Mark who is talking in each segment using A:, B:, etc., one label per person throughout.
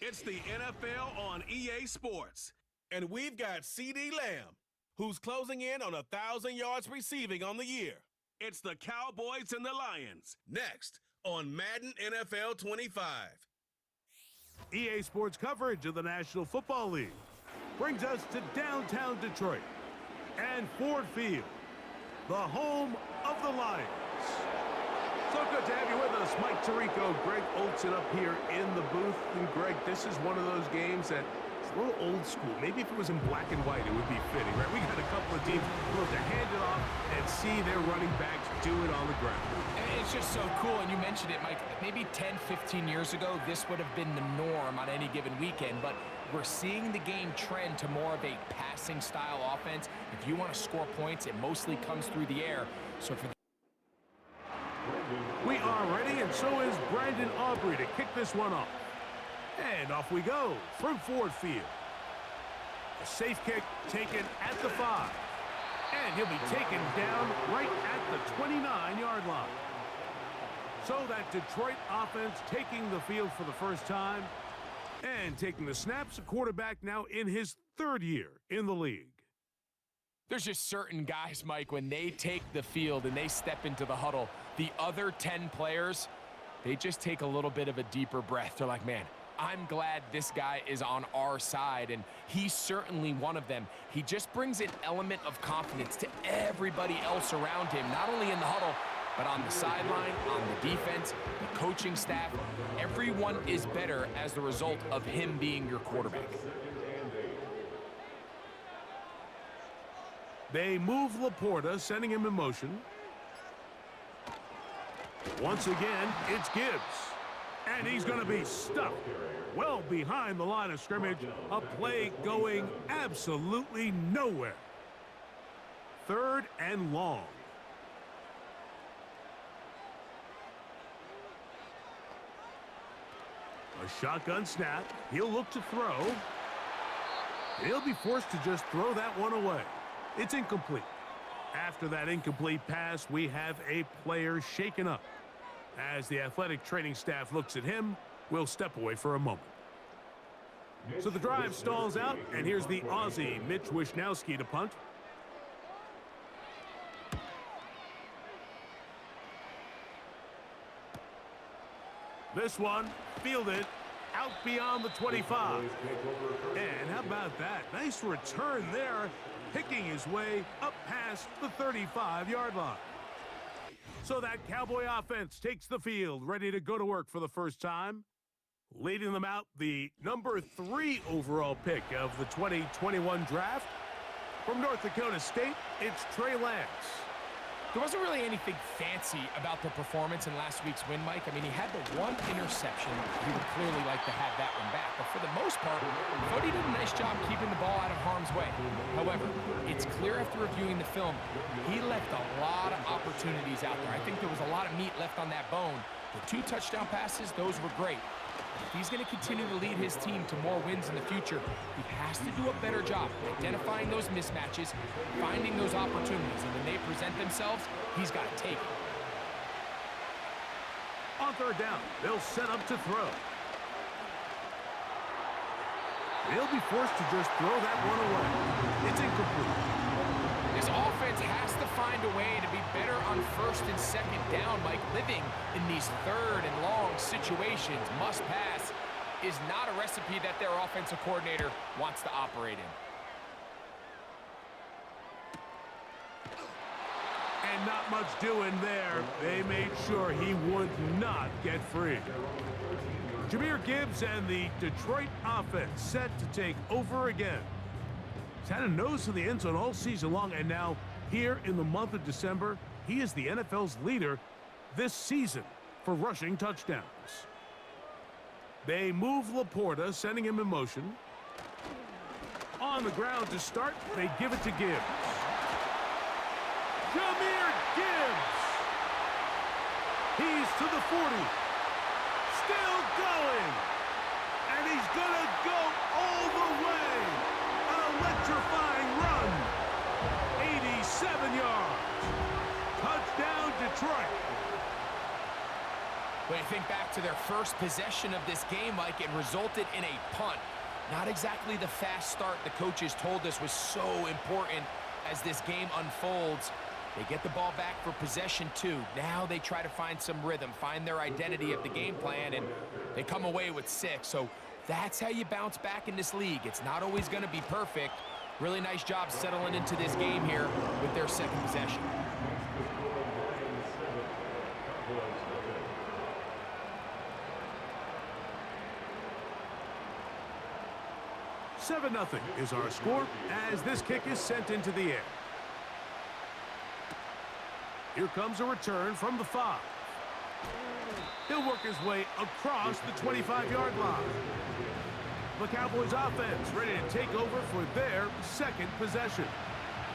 A: It's the NFL on EA Sports. And we've got CeeDee Lamb, who's closing in on 1,000 yards receiving on the year. It's the Cowboys and the Lions, next on Madden NFL 25.
B: EA Sports coverage of the National Football League brings us to downtown Detroit and Ford Field, the home of the Lions. So good to have you with us. Mike Tirico, Greg Olson up here in the booth. And Greg, this is one of those games that it's a little old school. Maybe if it was in black and white, it would be fitting, right? We got a couple of teams who have to hand it off and see their running backs do it on the ground.
C: And it's just so cool, and you mentioned it, Mike. Maybe 10, 15 years ago, this would have been the norm on any given weekend, but we're seeing the game trend to more of a passing-style offense. If you want to score points, it mostly comes through the air. So for
B: we are ready, and so is Brandon Aubrey to kick this one off. And off we go from Ford Field. A safe kick taken at the 5. And he'll be taken down right at the 29-yard line. So that Detroit offense taking the field for the first time and taking the snaps, a quarterback now in his 3rd year in the league.
C: There's just certain guys, Mike, when they take the field and they step into the huddle, the other 10 players, they just take a little bit of a deeper breath. They're like, man, I'm glad this guy is on our side, and he's certainly one of them. He just brings an element of confidence to everybody else around him, not only in the huddle, but on the sideline, on the defense, the coaching staff. Everyone is better as the result of him being your quarterback.
B: They move Laporta, sending him in motion. Once again, it's Gibbs. And he's going to be stuffed well behind the line of scrimmage. A play going absolutely nowhere. 3rd and long. A shotgun snap. He'll look to throw. He'll be forced to just throw that one away. It's incomplete. After that incomplete pass, we have a player shaken up. As the athletic training staff looks at him, we'll step away for a moment. So the drive stalls out, and here's the Aussie, Mitch Wishnowsky, to punt. This one fielded out beyond the 25. And how about that? Nice return there, picking his way up past the 35-yard line. So that Cowboy offense takes the field, ready to go to work for the first time. Leading them out, the number 3 overall pick of the 2021 draft. From North Dakota State, it's Trey Lance.
C: There wasn't really anything fancy about the performance in last week's win, Mike. I mean, he had the one interception. He would clearly like to have that one back. But for the most part, I thought he did a nice job keeping the ball out of harm's way. However, it's clear after reviewing the film, he left a lot of opportunities out there. I think there was a lot of meat left on that bone. The 2 touchdown passes, those were great. If he's going to continue to lead his team to more wins in the future, he has to do a better job identifying those mismatches, finding those opportunities, and when they present themselves, he's got to take it.
B: On 3rd down, they'll set up to throw. They'll be forced to just throw that one away. It's incomplete.
C: This offense has to find a way to be better on 1st and 2nd down, Mike. Living in these 3rd and long situations, must pass, is not a recipe that their offensive coordinator wants to operate in.
B: And not much doing there. They made sure he would not get free. Jahmyr Gibbs and the Detroit offense set to take over again. He's had a nose to the end zone all season long, and now here in the month of December, he is the NFL's leader this season for rushing touchdowns. They move Laporta, sending him in motion. On the ground to start, they give it to Gibbs. Jahmyr Gibbs! He's to the 40. Still going! And he's gonna go all the way! Electrifying run! 87 yards! Touchdown, Detroit!
C: When you think back to their first possession of this game, Mike, it resulted in a punt. Not exactly the fast start the coaches told us was so important as this game unfolds. They get the ball back for possession 2. Now they try to find some rhythm, find their identity of the game plan, and they come away with 6. So that's how you bounce back in this league. It's not always going to be perfect. Really nice job settling into this game here with their second possession.
B: 7-0 is our score as this kick is sent into the air. Here comes a return from the 5. He'll work his way across the 25-yard line. The Cowboys offense ready to take over for their second possession.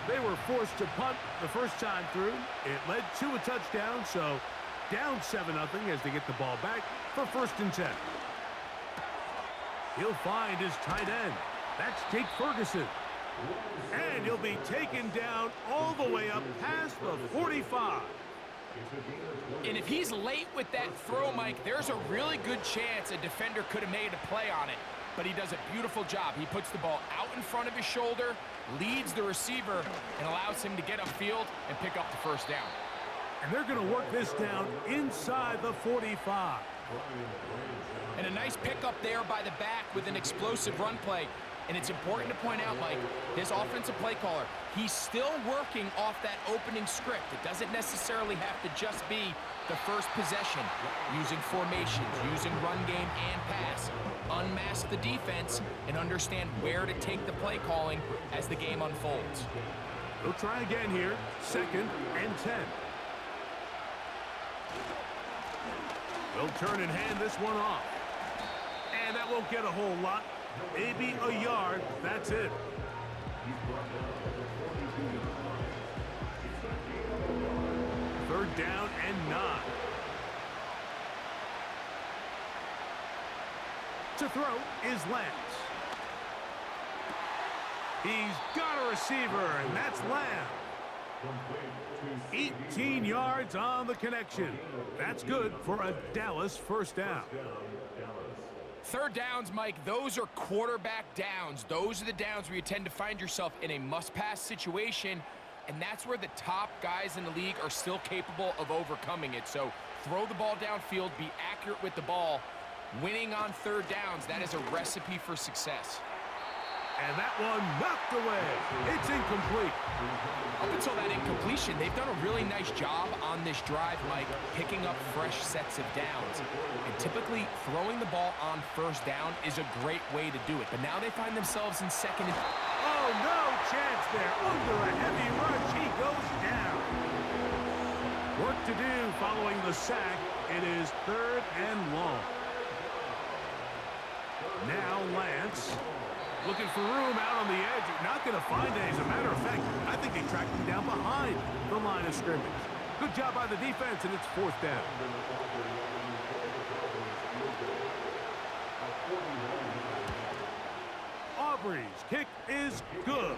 B: They were forced to punt the first time through. It led to a touchdown, so down 7-0 as they get the ball back for 1st and 10. He'll find his tight end. That's Jake Ferguson. And he'll be taken down all the way up past the 45.
C: And if he's late with that throw, Mike, there's a really good chance a defender could have made a play on it. But he does a beautiful job. He puts the ball out in front of his shoulder, leads the receiver, and allows him to get upfield and pick up the 1st down.
B: And they're going to work this down inside the 45.
C: And a nice pickup there by the back with an explosive run play. And it's important to point out, Mike, this offensive play caller, he's still working off that opening script. It doesn't necessarily have to just be the first possession, using formations, using run game and pass. Unmask the defense and understand where to take the play calling as the game unfolds.
B: They'll try again here, 2nd and 10. They'll turn and hand this one off. And that won't get a whole lot. Maybe a yard. That's it. Third down and 9. To throw is Lance. He's got a receiver, and that's Lamb. 18 yards on the connection. That's good for a Dallas 1st down.
C: 3rd downs, Mike, those are quarterback downs. Those are the downs where you tend to find yourself in a must-pass situation, and that's where the top guys in the league are still capable of overcoming it. So throw the ball downfield, be accurate with the ball. Winning on 3rd downs, that is a recipe for success.
B: And that one knocked away. It's incomplete.
C: Up until that incompletion, they've done a really nice job on this drive, Mike, picking up fresh sets of downs. And typically, throwing the ball on 1st down is a great way to do it. But now they find themselves in 2nd and...
B: Oh, no chance there. Under a heavy rush, he goes down. Work to do following the sack. It is 3rd and long. Now Lance... looking for room out on the edge. Not going to find it. As a matter of fact, I think they tracked him down behind the line of scrimmage. Good job by the defense, and it's 4th down. Aubrey's kick is good.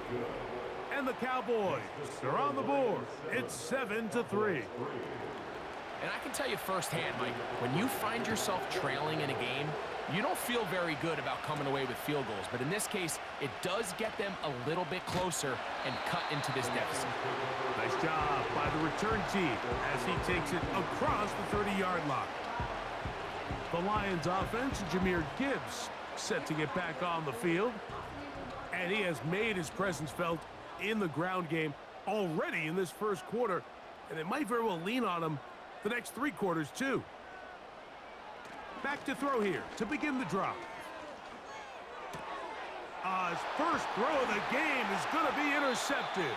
B: And the Cowboys are on the board. It's 7-3.
C: And I can tell you firsthand, Mike, when you find yourself trailing in a game, you don't feel very good about coming away with field goals. But in this case, it does get them a little bit closer and cut into this deficit.
B: Nice job by the return team as he takes it across the 30-yard line. The Lions offense, Jahmyr Gibbs, set to get back on the field. And he has made his presence felt in the ground game already in this 1st quarter. And it might very well lean on him the next 3 quarters, too. Back to throw here to begin the drive. His first throw of the game is going to be intercepted.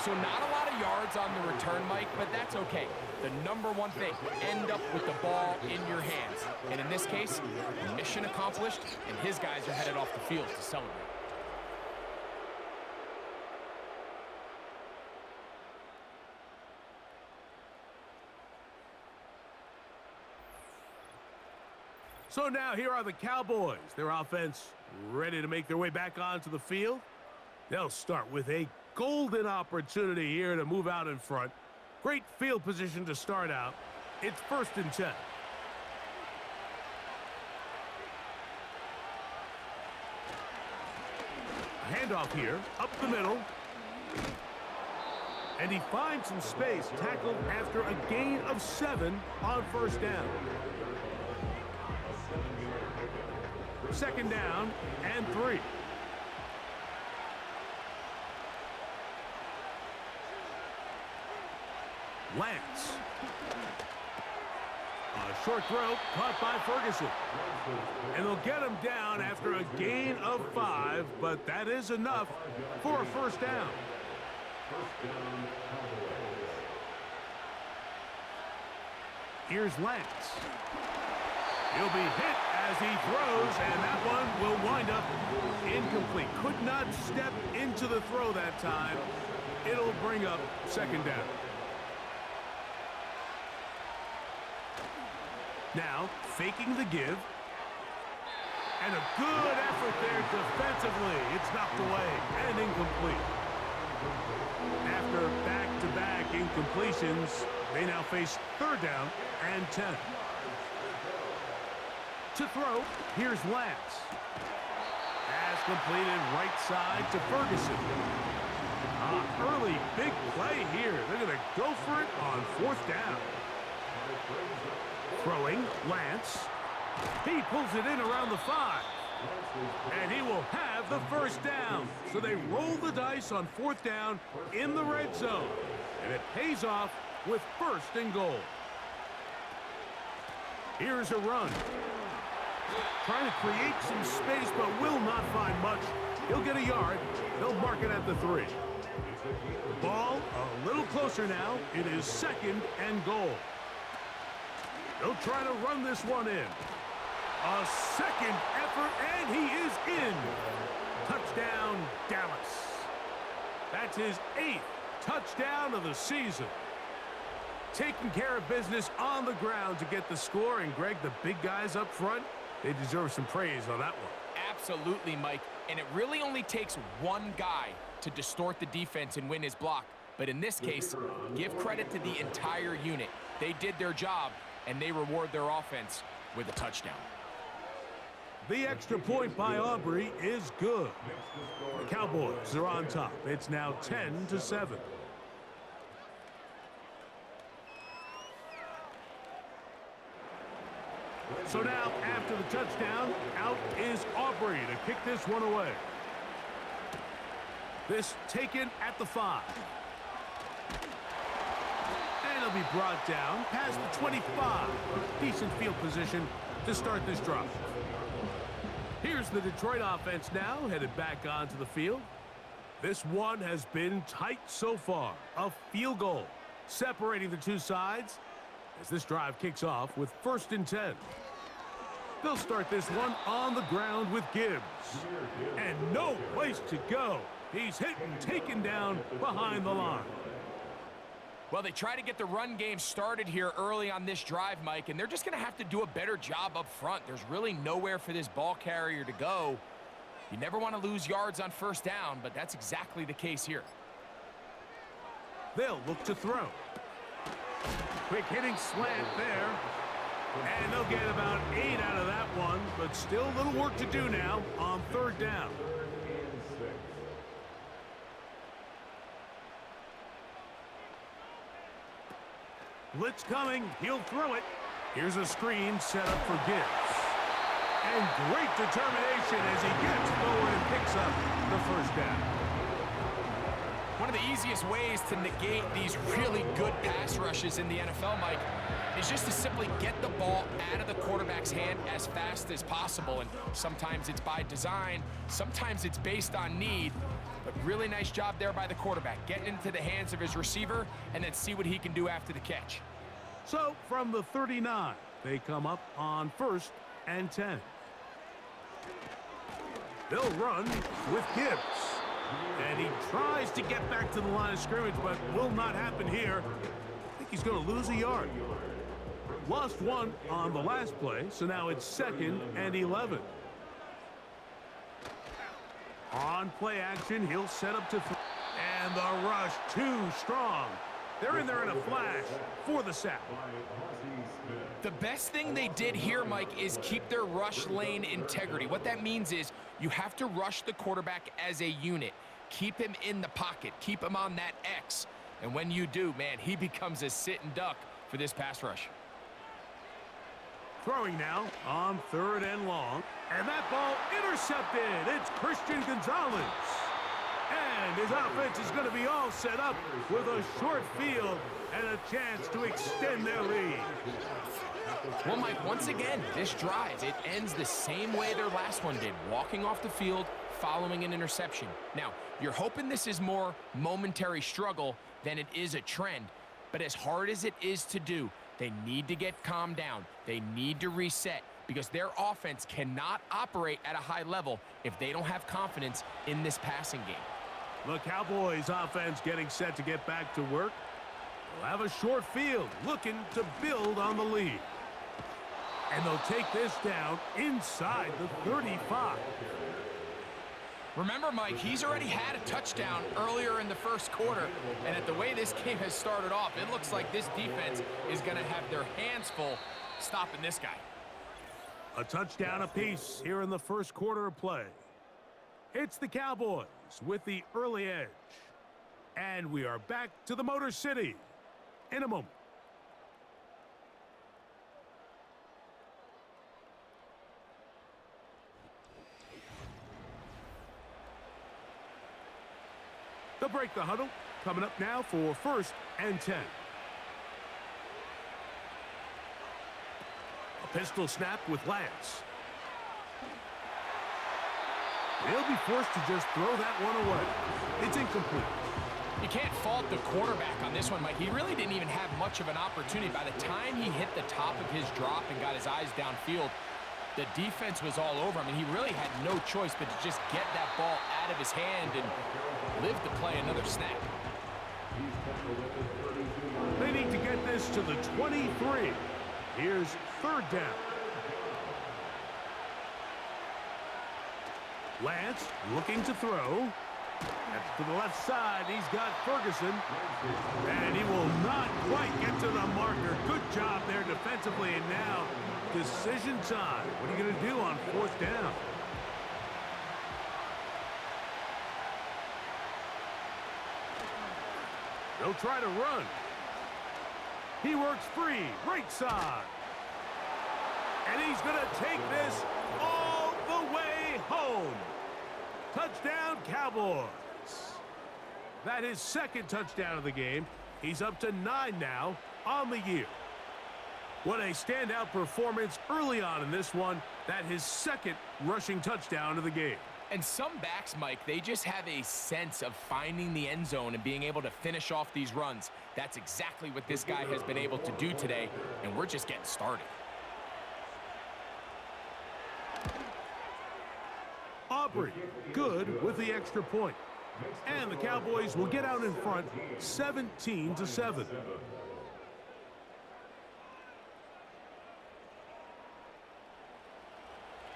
C: So not a lot of yards on the return, Mike, but that's okay. The #1 thing, end up with the ball in your hands. And in this case, mission accomplished, and his guys are headed off the field to celebrate.
B: So now here are the Cowboys. Their offense ready to make their way back onto the field. They'll start with a golden opportunity here to move out in front. Great field position to start out. It's 1st and 10. Handoff here, up the middle. And he finds some space, tackled after a gain of 7 on first down. Second down and 3. Lance. A short throw caught by Ferguson. And they'll get him down after a gain of 5, but that is enough for a first down. Here's Lance. He'll be hit as he throws, and that one will wind up incomplete. Could not step into the throw that time. It'll bring up second down. Now, faking the give. And a good effort there defensively. It's knocked away and incomplete. After back-to-back incompletions, they now face third down and 10. To throw, here's Lance. Pass completed right side to Ferguson. Early big play here. They're going to go for it on fourth down. Throwing, Lance. He pulls it in around the 5. And he will have the first down. So they roll the dice on fourth down in the red zone. And it pays off with first and goal. Here's a run. Trying to create some space, but will not find much. He'll get a yard. They'll mark it at the 3. Ball a little closer now. It is second and goal. They'll try to run this one in. A second effort, and he is in. Touchdown, Dallas. That's his 8th touchdown of the season. Taking care of business on the ground to get the score. And, Greg, the big guys up front, they deserve some praise on that one.
C: Absolutely, Mike. And it really only takes one guy to distort the defense and win his block. But in this case, give credit to the entire unit. They did their job, and they reward their offense with a touchdown.
B: The extra point by Aubrey is good. The Cowboys are on top. It's now 10-7. So now, after the touchdown, out is Aubrey to kick this one away. This taken at the 5. And it'll be brought down past the 25. Decent field position to start this drive. Here's the Detroit offense now, headed back onto the field. This one has been tight so far. A field goal separating the two sides as this drive kicks off with first and 10. They'll start this one on the ground with Gibbs. And no place to go. He's hit and taken down behind the line.
C: Well, they try to get the run game started here early on this drive, Mike, and they're just going to have to do a better job up front. There's really nowhere for this ball carrier to go. You never want to lose yards on first down, but that's exactly the case here.
B: They'll look to throw. Quick hitting slant there. And they'll get about 8 out of that one, but still a little work to do now on third down. Blitz coming. He'll throw it. Here's a screen set up for Gibbs. And great determination as he gets forward and picks up the first down.
C: One of the easiest ways to negate these really good pass rushes in the NFL, Mike, is just to simply get the ball out of the quarterback's hand as fast as possible. And sometimes it's by design, sometimes it's based on need. But really nice job there by the quarterback, getting into the hands of his receiver and then see what he can do after the catch.
B: So from the 39, they come up on first and 10. They'll run with Gibbs. And he tries to get back to the line of scrimmage, but will not happen here. I think he's going to lose a yard. Lost one on the last play, so now it's second and 11. On play action, he'll set up to throw. And the rush too strong. They're in there in a flash for the sack.
C: The best thing they did here, Mike, is keep their rush lane integrity. What that means is you have to rush the quarterback as a unit. Keep him in the pocket. Keep him on that X. And when you do, man, he becomes a sitting duck for this pass rush.
B: Throwing now on 3rd and long. And that ball intercepted. It's Christian Gonzalez. And his offense is going to be all set up with a short field and a chance to extend their lead.
C: Well, Mike, once again, this drive, it ends the same way their last one did, walking off the field, following an interception. Now, you're hoping this is more momentary struggle than it is a trend, but as hard as it is to do, they need to get calmed down. They need to reset because their offense cannot operate at a high level if they don't have confidence in this passing game.
B: The Cowboys offense getting set to get back to work. They'll have a short field looking to build on the lead. And they'll take this down inside the 35.
C: Remember, Mike, he's already had a touchdown earlier in the first quarter, and at the way this game has started off, it looks like this defense is going to have their hands full stopping this guy.
B: A touchdown apiece here in the first quarter of play. It's the Cowboys with the early edge. And we are back to the Motor City in a moment. They'll break the huddle. Coming up now for 1st and 10. A pistol snap with Lance. They'll be forced to just throw that one away. It's incomplete.
C: You can't fault the quarterback on this one, Mike. He really didn't even have much of an opportunity. By the time he hit the top of his drop and got his eyes downfield, the defense was all over him, and he really had no choice but to just get that ball out of his hand and live to play another snap.
B: They need to get this to the 23. Here's 3rd down. Lance looking to throw. That's to the left side. He's got Ferguson. And he will not quite get to the marker. Good job there defensively. And now, decision time. What are you going to do on 4th down? They'll try to run. He works free. Right side. And he's going to take this all the way home. Touchdown, Cowboys. That is 2nd touchdown of the game. He's up to 9 now on the year. What a standout performance early on in this one. That his 2nd rushing touchdown of the game.
C: And some backs, Mike, they just have a sense of finding the end zone and being able to finish off these runs. That's exactly what this guy has been able to do today, and we're just getting started.
B: Aubrey, good with the extra point. And the Cowboys will get out in front 17-7.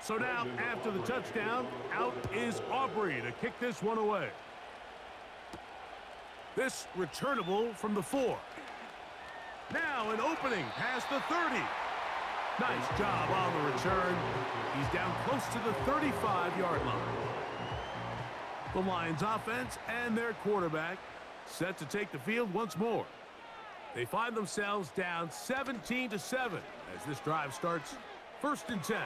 B: So now, after the touchdown, out is Aubrey to kick this one away. This returnable from the 4. Now an opening past the 30. Nice job on the return. He's down close to the 35-yard line. The Lions offense and their quarterback set to take the field once more. They find themselves down 17-7 as this drive starts 1st and 10.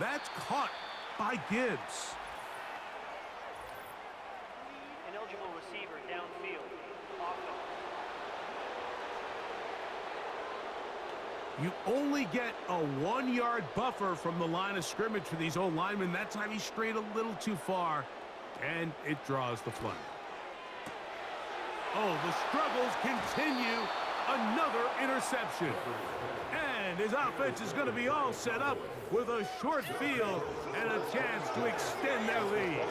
B: That's caught by Gibbs.
D: Ineligible receiver downfield. Offense.
B: You only get a 1-yard buffer from the line of scrimmage for these old linemen. That time he strayed a little too far, and it draws the flag. Oh, the struggles continue. Another interception. And his offense is going to be all set up with a short field and a chance to extend their lead.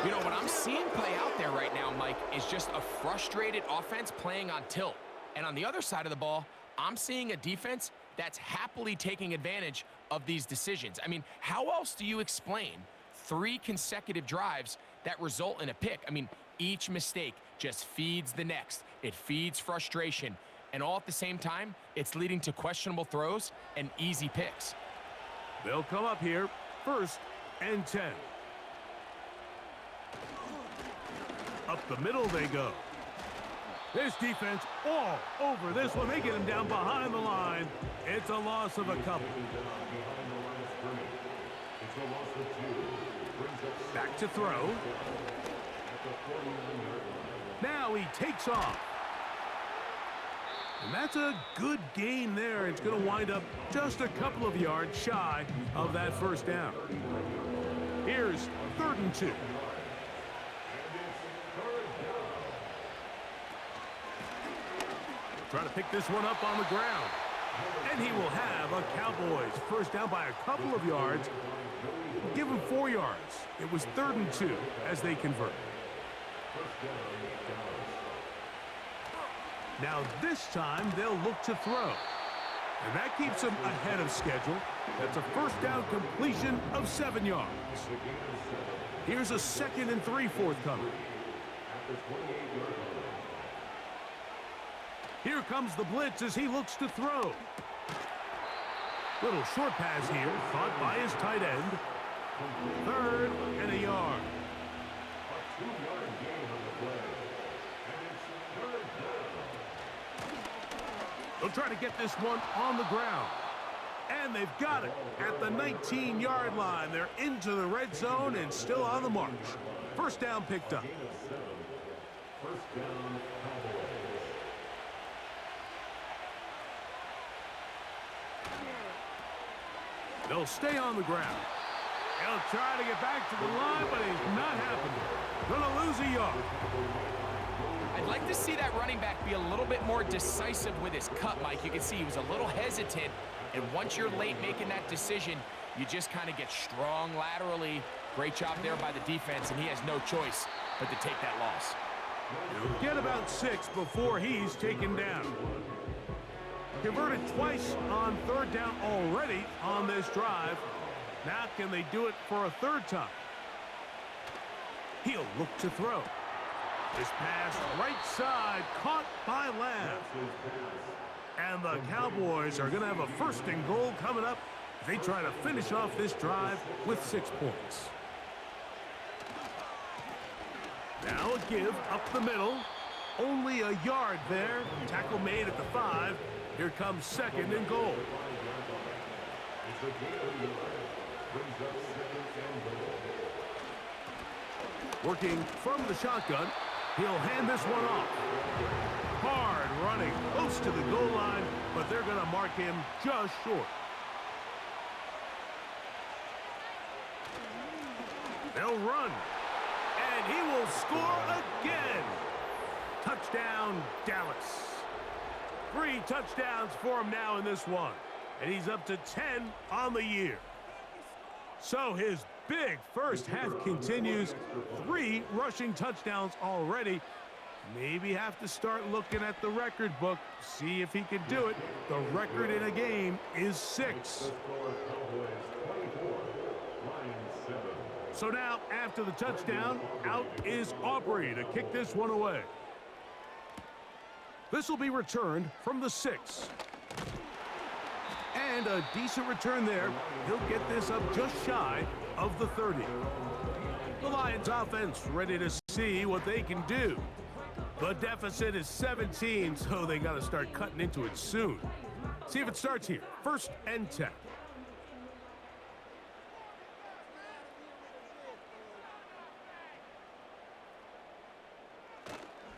C: You know, what I'm seeing play out there right now, Mike, is just a frustrated offense playing on tilt. And on the other side of the ball, I'm seeing a defense that's happily taking advantage of these decisions. I mean, how else do you explain 3 consecutive drives that result in a pick? I mean, each mistake just feeds the next. It feeds frustration. And all at the same time, it's leading to questionable throws and easy picks.
B: They'll come up here, 1st and 10. Up the middle they go. This defense all over this one. They get him down behind the line. It's a loss of a couple. Back to throw. Now he takes off. And that's a good gain there. It's going to wind up just a couple of yards shy of that 1st down. Here's 3rd and 2. Trying to pick this one up on the ground. And he will have a Cowboys 1st down by a couple of yards. Give him 4 yards. It was 3rd and 2 as they convert. Now this time they'll look to throw. And that keeps them ahead of schedule. That's a 1st down completion of 7 yards. Here's a 2nd and 3 forthcoming. Here comes the blitz as he looks to throw. Little short pass here, caught by his tight end. 3rd and a yard. They'll try to get this one on the ground. And they've got it at the 19-yard line. They're into the red zone and still on the march. 1st down picked up. They'll stay on the ground. He'll try to get back to the line, but it's not happening. Gonna lose a yard.
C: I'd like to see that running back be a little bit more decisive with his cut, Mike. You can see he was a little hesitant, and once you're late making that decision, you just kind of get strong laterally. Great job there by the defense, and he has no choice but to take that loss.
B: He'll get about 6 before he's taken down. Converted twice on 3rd down already on this drive. Now can they do it for a 3rd time? He'll look to throw. This pass right side caught by Lamb. And the Cowboys are going to have a 1st and goal coming up. They try to finish off this drive with 6 points. Now a give up the middle. Only a yard there. Tackle made at the 5. Here comes 2nd and goal. Working from the shotgun, he'll hand this one off. Hard running, close to the goal line, but they're going to mark him just short. They'll run, and he will score again. Touchdown, Dallas. 3 touchdowns for him now in this one. And he's up to 10 on the year. So his big 1st half continues. 3 rushing touchdowns already. Maybe have to start looking at the record book. See if he can do it. The record in a game is 6. So now, after the touchdown, out is Aubrey to kick this one away. This will be returned from the 6. And a decent return there. He'll get this up just shy of the 30. The Lions offense ready to see what they can do. The deficit is 17, so they got to start cutting into it soon. See if it starts here. 1st and 10.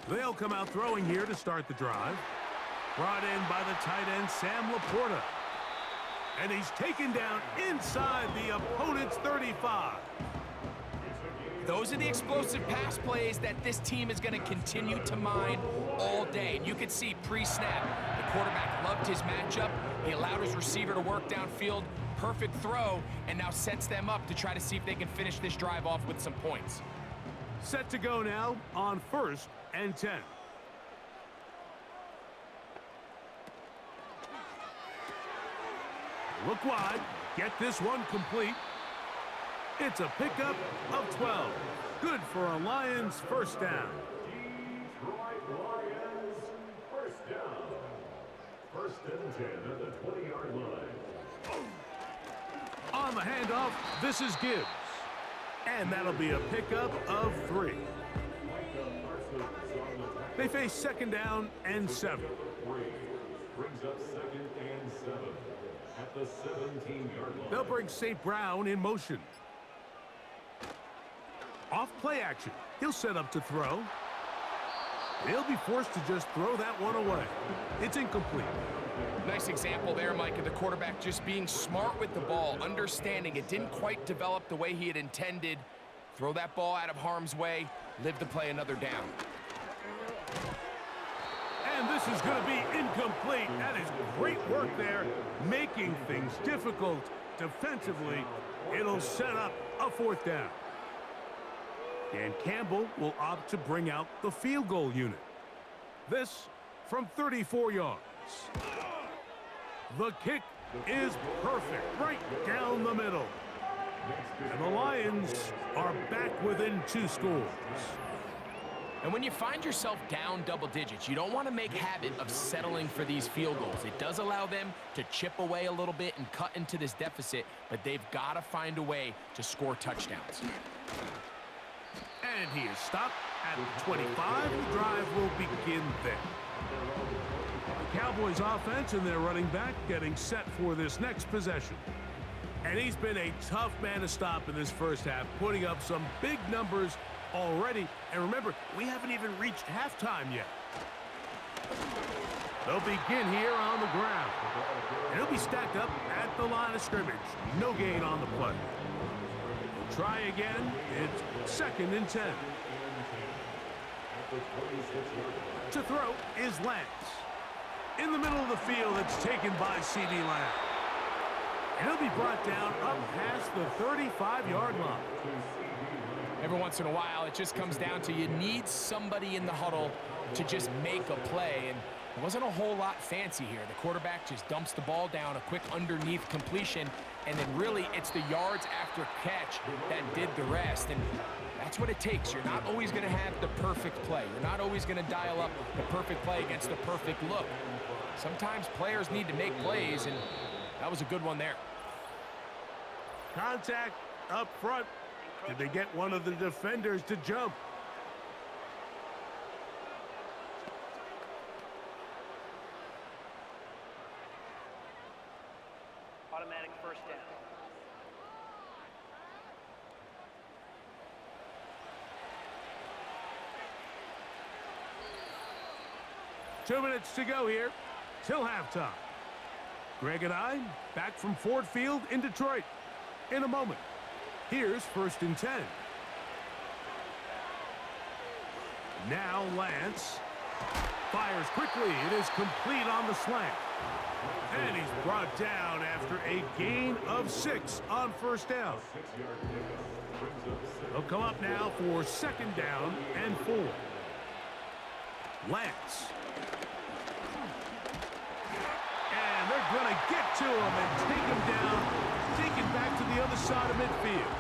B: They'll come out throwing here to start the drive. Brought in by the tight end, Sam Laporta. And he's taken down inside the opponent's 35.
C: Those are the explosive pass plays that this team is going to continue to mine all day. And you can see pre-snap, the quarterback loved his matchup. He allowed his receiver to work downfield. Perfect throw, and now sets them up to try to see if they can finish this drive off with some points.
B: Set to go now on 1st and 10. Look wide. Get this one complete. It's a pickup of 12. Good for a Lions 1st down. and 10 at the 20-yard line. On the handoff, this is Gibbs. And that'll be a pickup of 3. They face second down and 7. Brings up second and 7 at the 17-yard line. They'll bring St. Brown in motion. Off play action. He'll set up to throw. They'll be forced to just throw that one away. It's incomplete.
C: Nice example there, Mike, of the quarterback just being smart with the ball, understanding it didn't quite develop the way he had intended. Throw that ball out of harm's way, live to play another down.
B: And this is going to be incomplete. That is great work there, making things difficult defensively. It'll set up a 4th down. Dan Campbell will opt to bring out the field goal unit. This from 34 yards. The kick is perfect, right down the middle. And the Lions are back within 2 scores.
C: And when you find yourself down double digits, you don't want to make habit of settling for these field goals. It does allow them to chip away a little bit and cut into this deficit, but they've got to find a way to score touchdowns.
B: And he is stopped at the 25. The drive will begin there. The Cowboys offense and their running back getting set for this next possession. And he's been a tough man to stop in this first half, putting up some big numbers already. And remember, we haven't even reached halftime yet. They'll begin here on the ground. And he'll be stacked up at the line of scrimmage. No gain on the play. We'll try again. It's 2nd and 10. To throw is Lance. In the middle of the field, it's taken by C.D. Lamb. And he'll be brought down up past the 35-yard line.
C: Every once in a while, it just comes down to you need somebody in the huddle to just make a play. And it wasn't a whole lot fancy here. The quarterback just dumps the ball down, a quick underneath completion, and then really it's the yards after catch that did the rest. And that's what it takes. You're not always going to have the perfect play. You're not always going to dial up the perfect play against the perfect look. Sometimes players need to make plays, and that was a good one there.
B: Contact up front. Did they get one of the defenders to jump?
D: Automatic first down.
B: Two minutes to go here till halftime. Greg and I back from Ford Field in Detroit in a moment. Here's 1st and 10. Now Lance fires quickly. It is complete on the slant. And he's brought down after a gain of 6 on 1st down. He'll come up now for 2nd down and 4. Lance. And they're going to get to him and take him down. Taken back to the other side of midfield.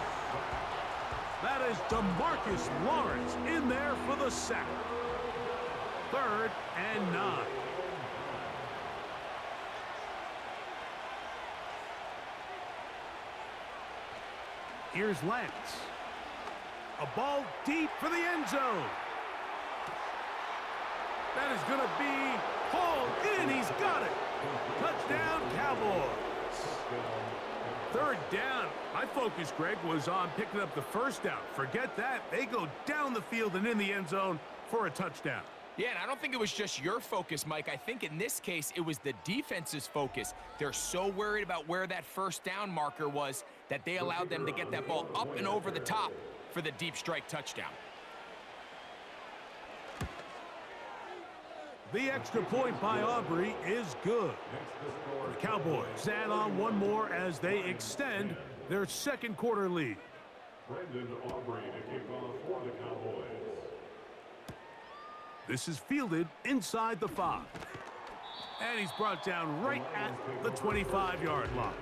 B: That is DeMarcus Lawrence in there for the sack. 3rd and 9. Here's Lance. A ball deep for the end zone. That is going to be hauled in. He's got it. Touchdown, Cowboys. 3rd down. My focus, Greg, was on picking up the 1st down. Forget that. They go down the field and in the end zone for a touchdown.
C: Yeah, and I don't think it was just your focus, Mike. I think in this case, it was the defense's focus. They're so worried about where that 1st down marker was that they allowed them to get that ball up and over the top for the deep strike touchdown.
B: The extra point by Aubrey is good. The Cowboys add on one more as they extend their 2nd quarter lead. Brendan Aubrey to kick off for the Cowboys. This is fielded inside the 5. And he's brought down right at the 25-yard line.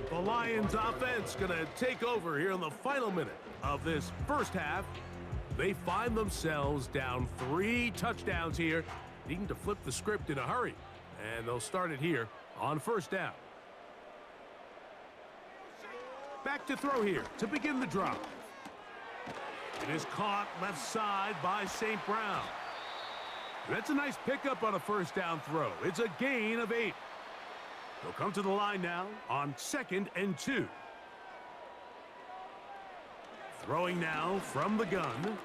B: The Lions offense going to take over here in the final minute of this first half. They find themselves down 3 touchdowns here, needing to flip the script in a hurry. And they'll start it here on first down. Back to throw here to begin the drive. It is caught left side by St. Brown. That's a nice pickup on a first down throw. It's a gain of 8. They'll come to the line now on 2nd and 2. Throwing now from the gun.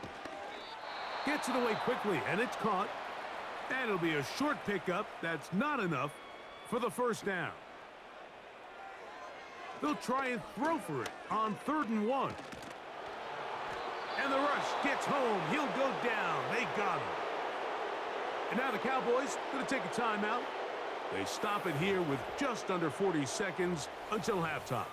B: Gets it away quickly, and it's caught. And it'll be a short pickup. That's not enough for the first down. They'll try and throw for it on 3rd and 1. And the rush gets home. He'll go down. They got him. And now the Cowboys going to take a timeout. They stop it here with just under 40 seconds until halftime.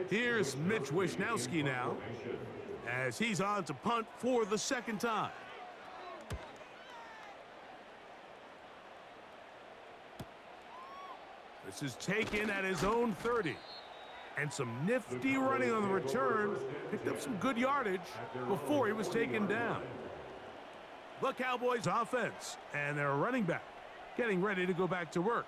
B: Here's Mitch Wishnowski now, as he's on to punt for the 2nd time. This is taken at his own 30. And some nifty running on the return. Picked up some good yardage before he was taken down. The Cowboys offense and their running back getting ready to go back to work.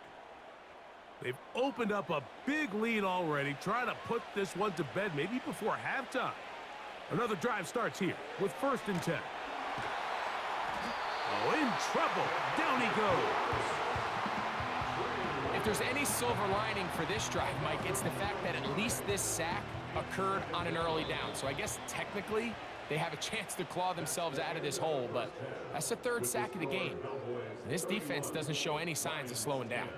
B: They've opened up a big lead already, trying to put this one to bed maybe before halftime. Another drive starts here with 1st and 10. Oh, in trouble. Down he goes.
C: If there's any silver lining for this drive, Mike, it's the fact that at least this sack occurred on an early down. So I guess technically they have a chance to claw themselves out of this hole, but that's the 3rd sack of the game. And this defense doesn't show any signs of slowing down.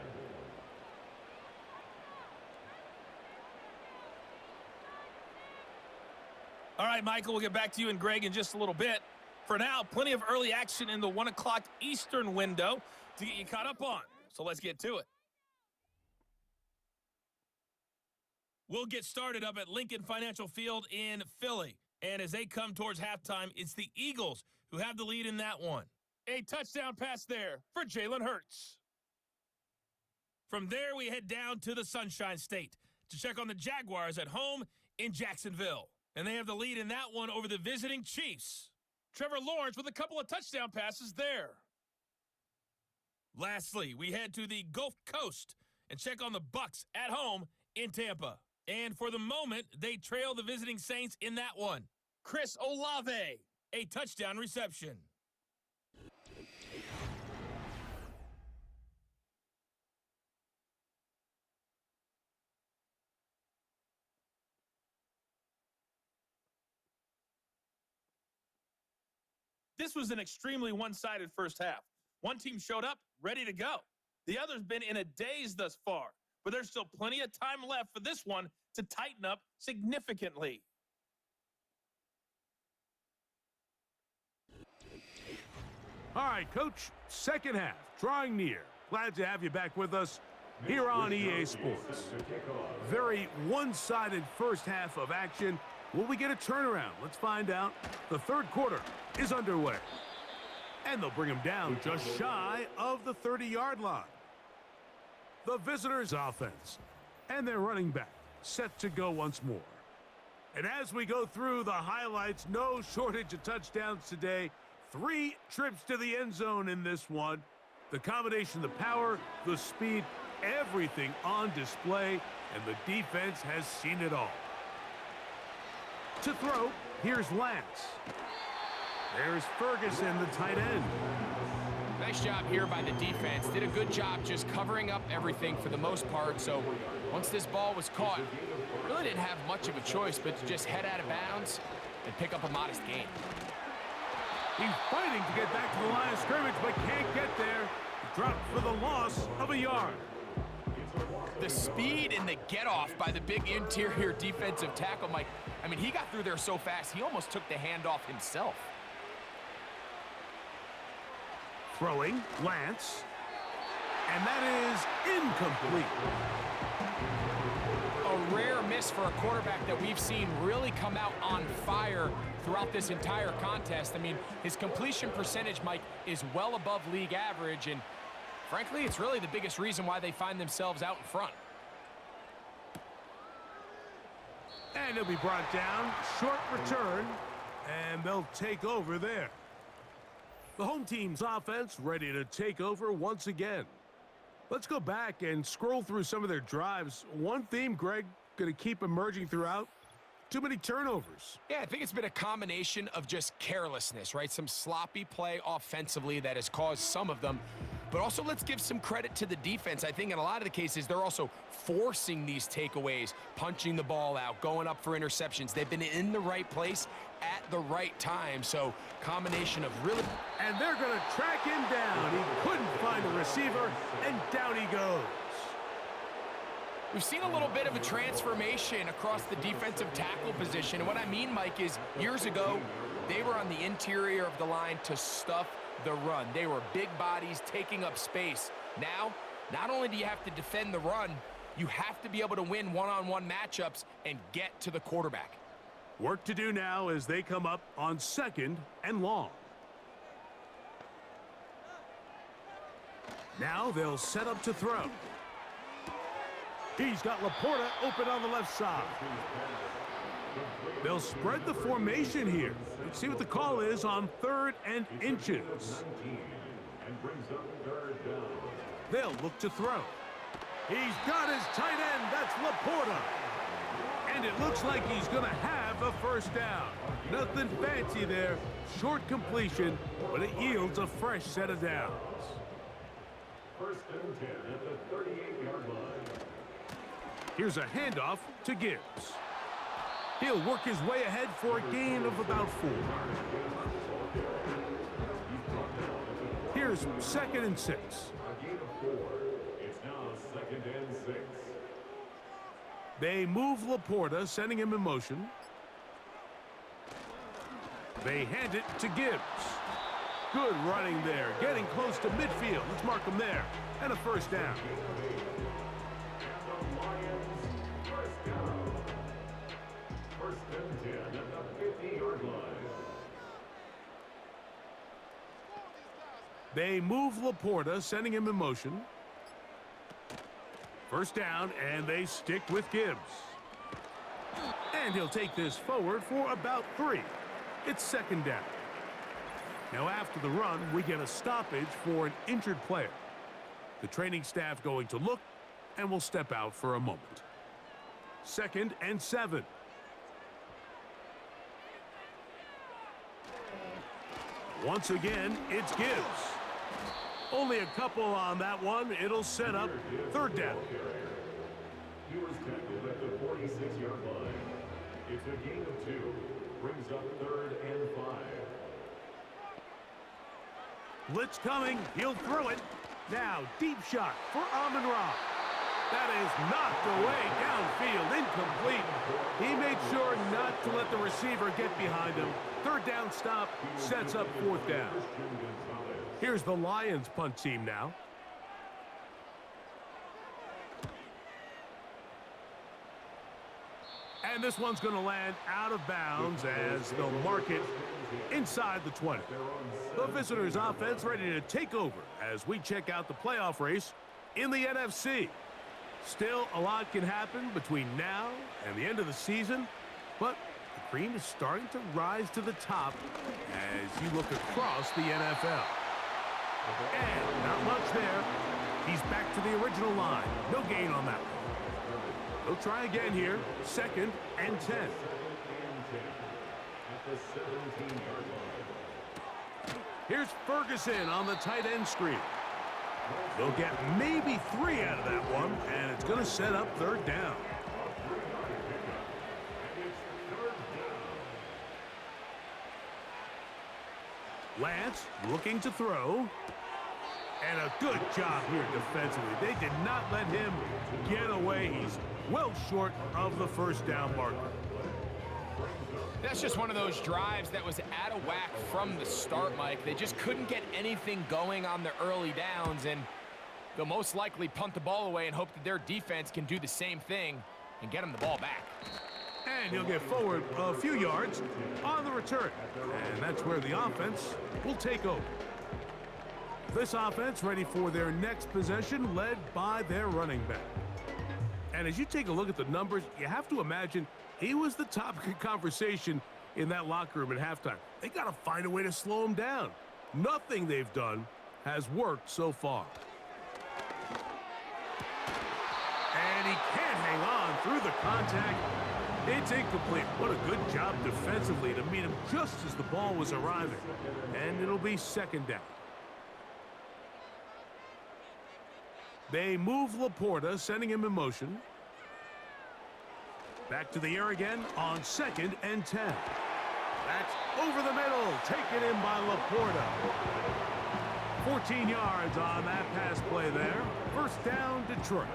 E: All right, Michael, we'll get back to you and Greg in just a little bit. For now, plenty of early action in the 1 o'clock Eastern window to get you caught up on. So let's get to it. We'll get started up at Lincoln Financial Field in Philly. And as they come towards halftime, it's the Eagles who have the lead in that one. A touchdown pass there for Jalen Hurts. From there, we head down to the Sunshine State to check on the Jaguars at home in Jacksonville. And they have the lead in that one over the visiting Chiefs. Trevor Lawrence with a couple of touchdown passes there. Lastly, we head to the Gulf Coast and check on the Bucs at home in Tampa. And for the moment, they trail the visiting Saints in that one. Chris Olave, a touchdown reception. This was an extremely one-sided first half. One team showed up, ready to go. The other's been in a daze thus far, but there's still plenty of time left for this one to tighten up significantly.
B: All right, Coach, 2nd half, drawing near. Glad to have you back with us here on EA Sports. Very one-sided first half of action. Will we get a turnaround? Let's find out. The 3rd quarter is underway. And they'll bring him down just shy of the 30-yard line. The visitors' offense and their running back set to go once more. And as we go through the highlights, no shortage of touchdowns today. 3 trips to the end zone in this one. The combination, the power, the speed, everything on display, and the defense has seen it all. To throw, here's Lance. There's Ferguson, the tight end.
C: Nice job here by the defense. Did a good job just covering up everything for the most part. So once this ball was caught, really didn't have much of a choice but to just head out of bounds and pick up a modest gain.
B: He's fighting to get back to the line of scrimmage, but can't get there. Dropped for the loss of a yard.
C: The speed and the get-off by the big interior defensive tackle, Mike. I mean, he got through there so fast, he almost took the handoff himself.
B: Throwing, Lance. And that is incomplete.
C: A rare miss for a quarterback that we've seen really come out on fire throughout this entire contest. I mean, his completion percentage, Mike, is well above league average, and frankly, it's really the biggest reason why they find themselves out in front.
B: And he'll be brought down. Short return. And they'll take over there. The home team's offense ready to take over once again. Let's go back and scroll through some of their drives. One theme, Greg, going to keep emerging throughout. Too many turnovers.
C: Yeah, I think it's been a combination of just carelessness, right? Some sloppy play offensively that has caused some of them. But also, let's give some credit to the defense. I think in a lot of the cases, they're also forcing these takeaways, punching the ball out, going up for interceptions. They've been in the right place at the right time. So, combination of really...
B: And they're going to track him down. He couldn't find a receiver, and down he goes.
C: We've seen a little bit of a transformation across the defensive tackle position. And what I mean, Mike, is years ago, they were on the interior of the line to stuff the run. They were big bodies taking up space. Now, not only do you have to defend the run, you have to be able to win one-on-one matchups and get to the quarterback.
B: Work to do now as they come up on 2nd and long. Now they'll set up to throw. He's got Laporta open on the left side. They'll spread the formation here. Let's see what the call is on 3rd and inches. They'll look to throw. He's got his tight end. That's Laporta. And it looks like he's going to have a first down. Nothing fancy there. Short completion, but it yields a fresh set of downs. 1st and 10 at the 38-yard line. Here's a handoff to Gibbs. He'll work his way ahead for a gain of about 4. Here's 2nd and 6. It's now 2nd and 6. They move Laporta, sending him in motion. They hand it to Gibbs. Good running there, getting close to midfield. Let's mark him there. And a first down. They move Laporta, sending him in motion. First down, and they stick with Gibbs. And he'll take this forward for about 3. It's 2nd down. Now after the run, we get a stoppage for an injured player. The training staff going to look, and will step out for a moment. 2nd and 7. Once again, it's Gibbs. Only a couple on that one. It'll set up 3rd down. He was tackled at the 46-yard line. It's a gain of 2. Brings up 3rd and 5. Blitz coming. He'll throw it. Now, deep shot for Amon-Ra. That is knocked away downfield, incomplete. He made sure not to let the receiver get behind him. 3rd down stop sets up 4th down. Here's the Lions punt team now. And this one's going to land out of bounds as they'll mark it inside the 20. The visitors' offense ready to take over as we check out the playoff race in the NFC. Still, a lot can happen between now and the end of the season, but the cream is starting to rise to the top as you look across the NFL. And not much there. He's back to the original line. No gain on that one. He'll try again here. 2nd and 10. Here's Ferguson on the tight end screen. They'll get maybe 3 out of that one, and it's going to set up 3rd down. Lance looking to throw. And a good job here defensively. They did not let him get away. He's well short of the first down marker.
C: That's just one of those drives that was out of whack from the start, Mike. They just couldn't get anything going on the early downs, and they'll most likely punt the ball away and hope that their defense can do the same thing and get them the ball back.
B: And he'll get forward a few yards on the return. And that's where the offense will take over. This offense ready for their next possession, led by their running back. And as you take a look at the numbers, you have to imagine he was the topic of conversation in that locker room at halftime. They got to find a way to slow him down. Nothing they've done has worked so far. And he can't hang on through the contact. It's incomplete. What a good job defensively to meet him just as the ball was arriving. And it'll be second down. They move Laporta, sending him in motion. Back to the air again on 2nd and 10. That's over the middle, taken in by Laporta. 14 yards on that pass play there. First down, Detroit.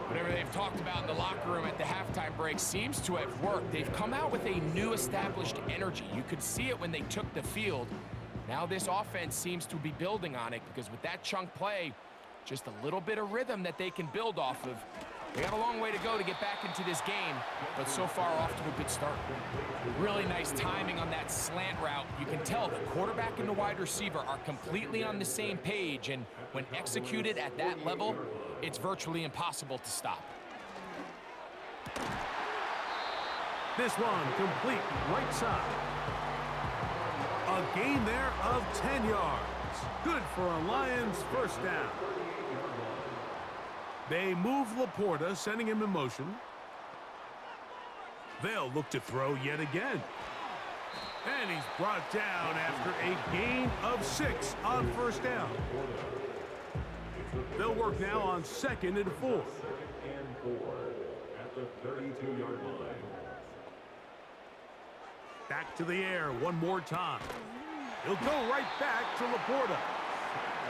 C: Whatever they've talked about in the locker room at the halftime break seems to have worked. They've come out with a new established energy. You could see it when they took the field. Now this offense seems to be building on it because with that chunk play, just a little bit of rhythm that they can build off of. They got a long way to go to get back into this game, but so far off to a good start. Really nice timing on that slant route. You can tell the quarterback and the wide receiver are completely on the same page, and when executed at that level, it's virtually impossible to stop.
B: This one complete right side. A gain there of 10 yards. Good for a Lions first down. They move Laporta, sending him in motion. They'll look to throw yet again. And he's brought down after a gain of 6 on first down. They'll work now on 2nd and 4.
F: At the 32-yard line.
B: Back to the air one more time. He'll go right back to Laporta.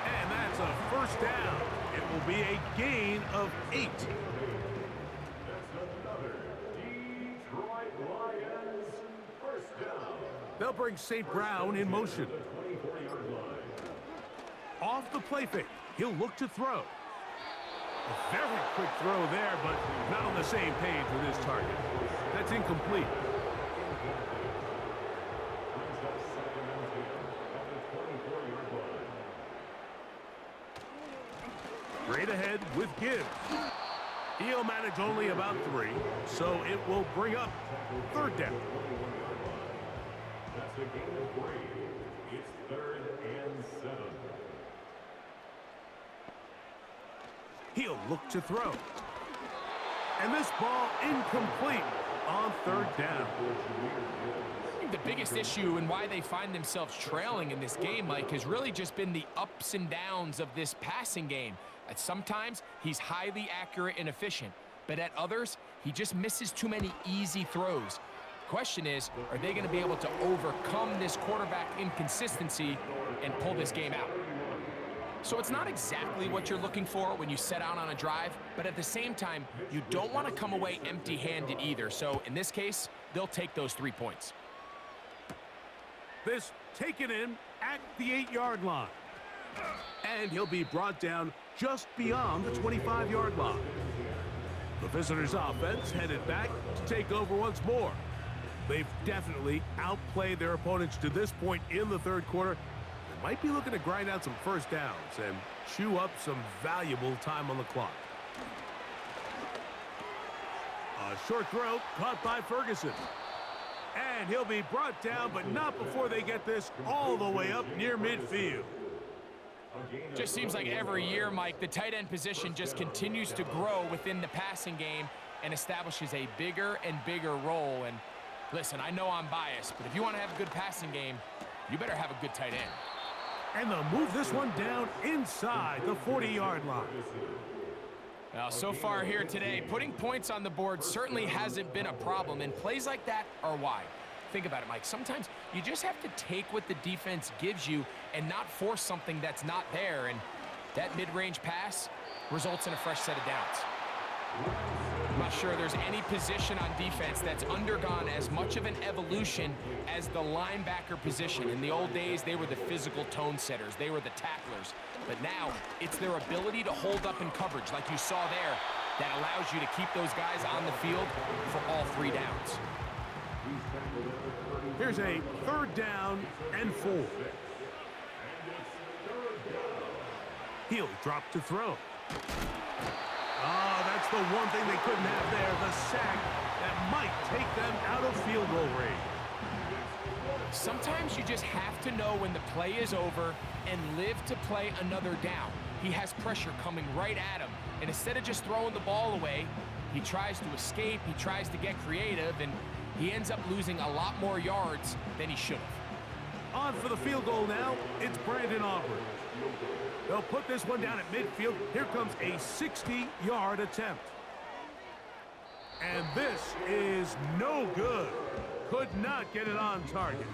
B: And that's a first down. It will be a gain of 8.
F: That's another Detroit Lions first down.
B: They'll bring St. Brown in motion. Off the play fake, he'll look to throw. A very quick throw there, but not on the same page with his target. That's incomplete. Straight ahead with Gibbs. He'll manage only about 3, so it will bring up third down.
F: That's a gain of 3. It's 3rd and 7.
B: He'll look to throw. And this ball incomplete on third down.
C: I think the biggest issue and why they find themselves trailing in this game, Mike, has really just been the ups and downs of this passing game. At sometimes, he's highly accurate and efficient, but at others, he just misses too many easy throws. Question is, are they going to be able to overcome this quarterback inconsistency and pull this game out? So it's not exactly what you're looking for when you set out on a drive, but at the same time, you don't want to come away empty-handed either. So in this case, they'll take those 3 points.
B: This taken in at the 8-yard line. And he'll be brought down just beyond the 25-yard line. The visitors' offense headed back to take over once more. They've definitely outplayed their opponents to this point in the third quarter. They might be looking to grind out some first downs and chew up some valuable time on the clock. A short throw caught by Ferguson. And he'll be brought down, but not before they get this all the way up near midfield.
C: Just seems like every year, Mike, the tight end position just continues to grow within the passing game and establishes a bigger and bigger role. And listen, I know I'm biased, but if you want to have a good passing game, you better have a good tight end.
B: And they'll move this one down inside the 40-yard line.
C: Well, so far here today, putting points on the board certainly hasn't been a problem, and plays like that are why. Think about it, Mike. Sometimes you just have to take what the defense gives you and not force something that's not there, and that mid-range pass results in a fresh set of downs. I'm not sure there's any position on defense that's undergone as much of an evolution as the linebacker position. In the old days, they were the physical tone setters. They were the tacklers. But now, it's their ability to hold up in coverage, like you saw there, that allows you to keep those guys on the field for all 3 downs.
B: Here's a third down and 4. He'll drop to throw. Oh, that's the one thing they couldn't have there, the sack that might take them out of field goal range.
C: Sometimes you just have to know when the play is over and live to play another down. He has pressure coming right at him, and instead of just throwing the ball away, he tries to escape, he tries to get creative, and he ends up losing a lot more yards than he should have.
B: On for the field goal now, it's Brandon Aubrey. They'll put this one down at midfield. Here comes a 60-yard attempt. And this is no good. Could not get it on target.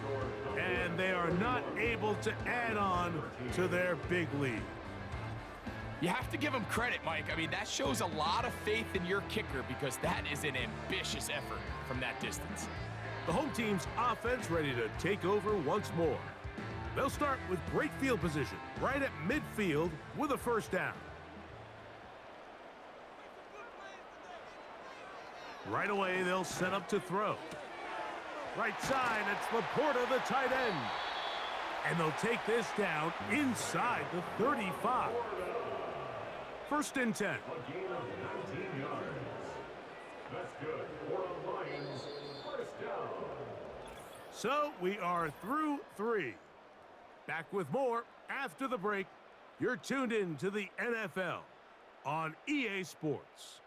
B: And they are not able to add on to their big lead.
C: You have to give him credit, Mike. I mean, that shows a lot of faith in your kicker because that is an ambitious effort from that distance.
B: The home team's offense ready to take over once more. They'll start with great field position right at midfield with a first down. Right away, they'll set up to throw. Right side, it's Laporta, the tight end. And they'll take this down inside the 35. First and 10.
F: A gain of 19 yards. That's good for the Lions. First down.
B: So we are through 3. Back with more after the break. You're tuned in to the NFL on EA Sports.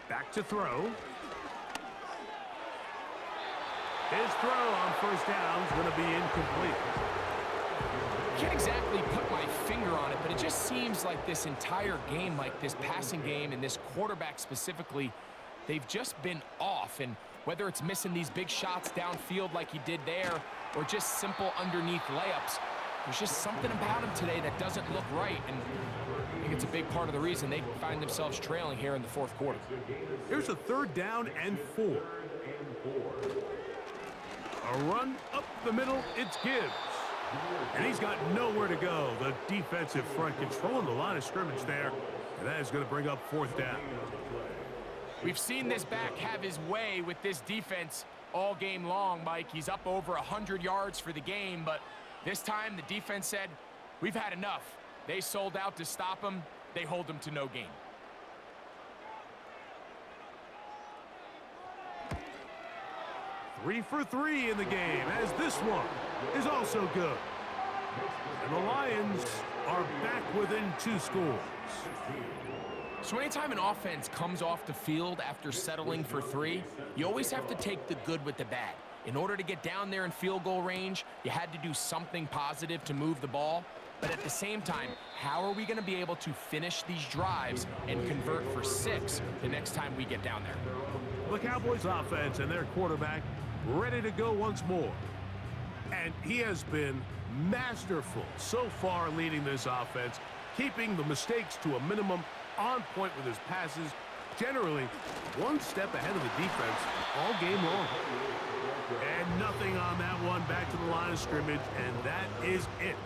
B: Back to throw. His throw on first down is going to be incomplete.
C: Can't exactly put my finger on it, but it just seems like this entire game, like this passing game and this quarterback specifically, they've just been off. And whether it's missing these big shots downfield like he did there or just simple underneath layups, there's just something about him today that doesn't look right. And I think it's a big part of the reason they find themselves trailing here in the fourth quarter.
B: Here's a third down and 4. A run up the middle, it's Gibbs. And he's got nowhere to go. The defensive front controlling the line of scrimmage there. And that is going to bring up fourth down.
C: We've seen this back have his way with this defense all game long, Mike. He's up over 100 yards for the game, but this time the defense said, we've had enough. They sold out to stop him. They hold him to no gain.
B: Three for 3 in the game, as this one is also good. And the Lions are back within 2 scores.
C: So anytime an offense comes off the field after settling for 3, you always have to take the good with the bad. In order to get down there in field goal range, you had to do something positive to move the ball. But at the same time, how are we going to be able to finish these drives and convert for 6 the next time we get down there?
B: The Cowboys offense and their quarterback ready to go once more. And he has been masterful so far leading this offense, keeping the mistakes to a minimum, on point with his passes, generally one step ahead of the defense all game long. And nothing on that one, back to the line of scrimmage, and that is it.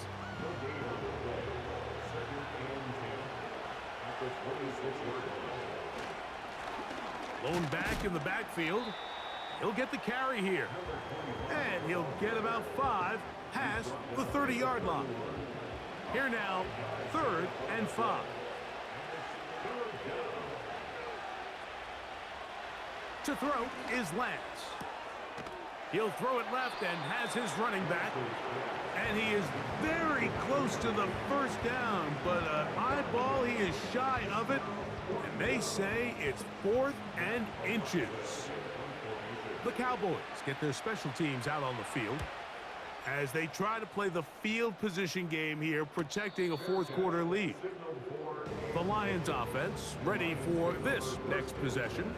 B: Lone back in the backfield. He'll get the carry here. And he'll get about 5 past the 30-yard line. Here now, 3rd and 5. To throw is Lance. He'll throw it left and has his running back. And he is very close to the first down, but an eyeball, he is shy of it. And they say it's 4th and inches. The Cowboys get their special teams out on the field as they try to play the field position game here, protecting a fourth quarter lead. The Lions offense ready for this next possession.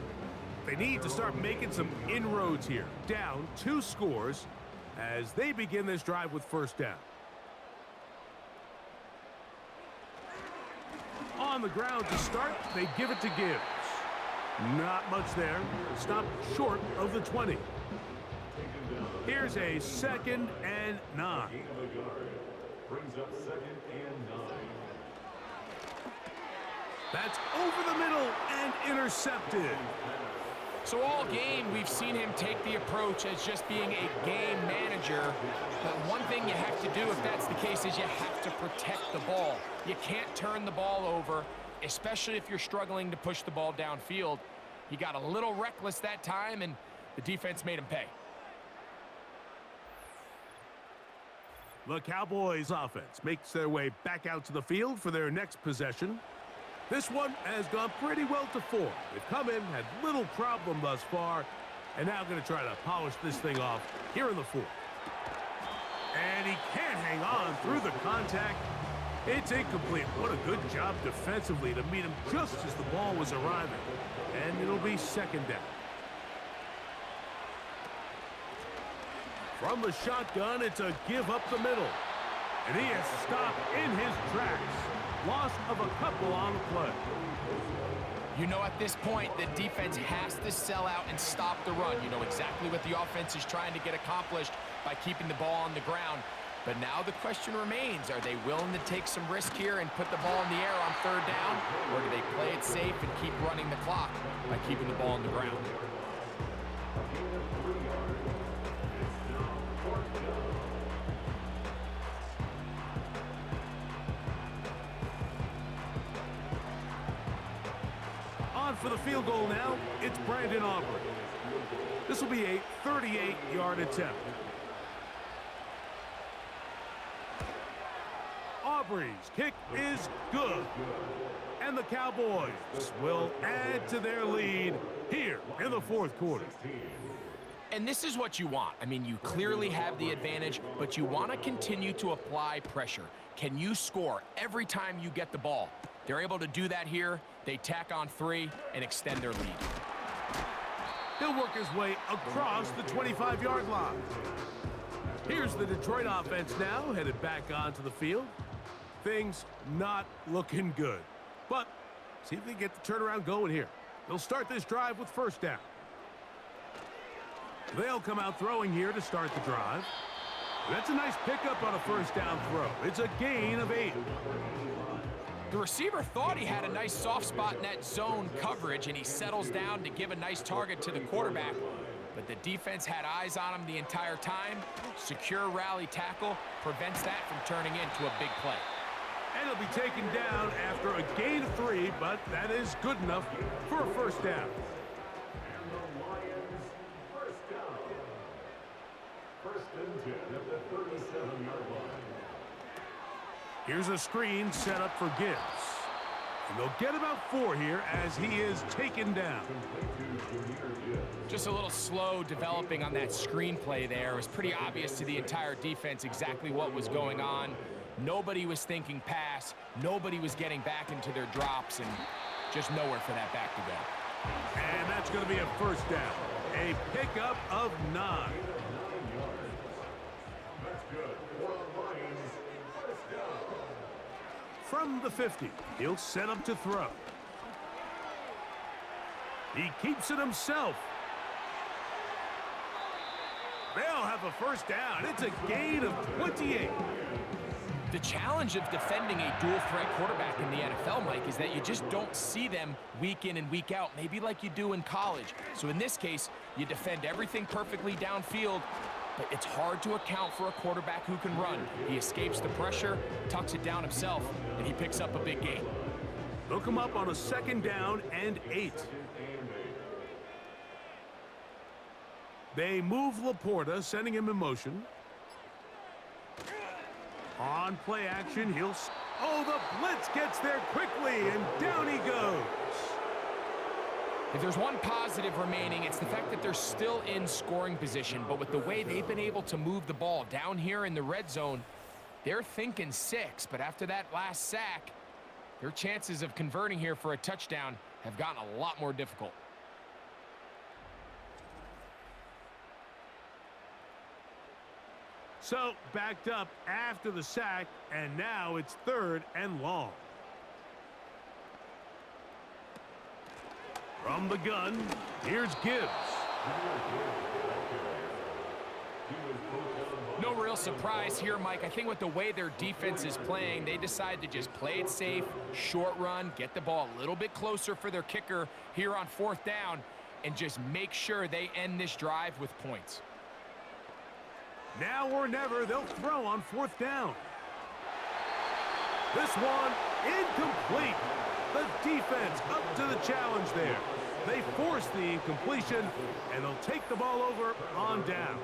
B: They need to start making some inroads here. Down 2 scores as they begin this drive with first down. On the ground to start, they give it to Gibbs. Not much there. Stopped short of the 20. Here's a 2nd and 9.
F: brings up 2nd and 9.
B: That's over the middle and intercepted.
C: So all game, we've seen him take the approach as just being a game manager. But one thing you have to do if that's the case is you have to protect the ball. You can't turn the ball over, especially if you're struggling to push the ball downfield. He got a little reckless that time, and the defense made him pay.
B: The Cowboys offense makes their way back out to the field for their next possession. This one has gone pretty well to form. They've come in, had little problem thus far, and now going to try to polish this thing off here in the fourth. And he can't hang on through the contact. It's incomplete. What a good job defensively to meet him just as the ball was arriving. And it'll be 2nd down. From the shotgun, it's a give up the middle. And he has stopped in his tracks. Loss of a couple on the play.
C: You know, at this point, the defense has to sell out and stop the run. You know exactly what the offense is trying to get accomplished by keeping the ball on the ground. But now the question remains, are they willing to take some risk here and put the ball in the air on 3rd down? Or do they play it safe and keep running the clock by keeping the ball on the ground?
B: On for the field goal now, it's Brandon Aubrey. This will be a 38-yard attempt. Aubrey's kick is good. And the Cowboys will add to their lead here in the 4th quarter.
C: And this is what you want. I mean, you clearly have the advantage, but you want to continue to apply pressure. Can you score every time you get the ball? They're able to do that here. They tack on 3 and extend their lead.
B: He'll work his way across the 25-yard line. Here's the Detroit offense now, headed back onto the field. Things not looking good. But see if they get the turnaround going here. They'll start this drive with 1st down. They'll come out throwing here to start the drive. That's a nice pickup on a 1st down throw. It's a gain of 8.
C: The receiver thought he had a nice soft spot in that zone coverage, and he settles down to give a nice target to the quarterback. But the defense had eyes on him the entire time. Secure rally tackle prevents that from turning into a big play.
B: And he'll be taken down after a gain of 3, but that is good enough for a 1st down.
F: And the Lions, 1st down. 1st and 10 at the 37-yard line.
B: Here's a screen set up for Gibbs. And they'll get about 4 here as he is taken down.
C: Just a little slow developing on that screenplay there. It was pretty obvious to the entire defense exactly what was going on. Nobody was thinking pass. Nobody was getting back into their drops, and just nowhere for that back to go.
B: And that's going to be a 1st down. A pickup of 9.
F: That's good. For the Lions, 1st down.
B: From the 50, he'll set up to throw. He keeps it himself. They'll have a 1st down. It's a gain of 28.
C: The challenge of defending a dual-threat quarterback in the NFL, Mike, is that you just don't see them week in and week out, maybe like you do in college. So in this case, you defend everything perfectly downfield, but it's hard to account for a quarterback who can run. He escapes the pressure, tucks it down himself, and he picks up a big gain.
B: They'll come up on a 2nd down and 8. They move Laporta, sending him in motion. On play action, oh, the blitz gets there quickly, and down he goes.
C: If there's one positive remaining, it's the fact that they're still in scoring position. But with the way they've been able to move the ball down here in the red zone, they're thinking 6. But after that last sack, their chances of converting here for a touchdown have gotten a lot more difficult.
B: So, backed up after the sack, and now it's 3rd and long. From the gun, here's Gibbs.
C: No real surprise here, Mike. I think with the way their defense is playing, they decide to just play it safe, short run, get the ball a little bit closer for their kicker here on 4th down, and just make sure they end this drive with points.
B: Now or never, they'll throw on 4th down. This one, incomplete. The defense up to the challenge there. They force the incompletion, and they'll take the ball over on downs.